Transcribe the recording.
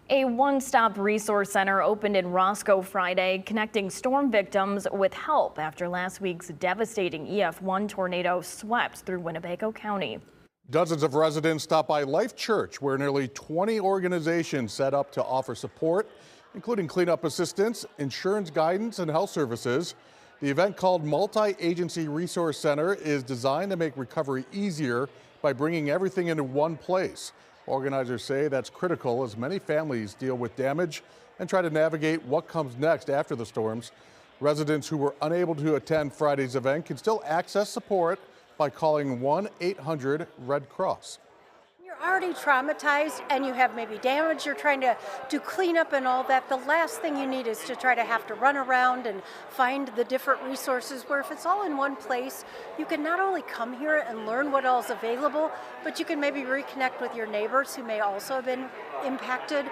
A one-stop resource center opened in Roscoe Friday, connecting storm victims with help after last week's devastating EF-1 tornado swept through Winnebago County. Dozens of residents stopped by Life Church, where nearly 20 organizations set up to offer support, including cleanup assistance, insurance guidance, and health services. The event, called Multi-Agency Resource Center, is designed to make recovery easier by bringing everything into one place. Organizers say that's critical as many families deal with damage and try to navigate what comes next after the storms. Residents who were unable to attend Friday's event can still access support by calling 1-800-RED Cross. You're already traumatized and you have maybe damage, you're trying to do cleanup and all that. The last thing you need is to try to have to run around and find the different resources, where if it's all in one place, you can not only come here and learn what all is available, but you can maybe reconnect with your neighbors who may also have been impacted.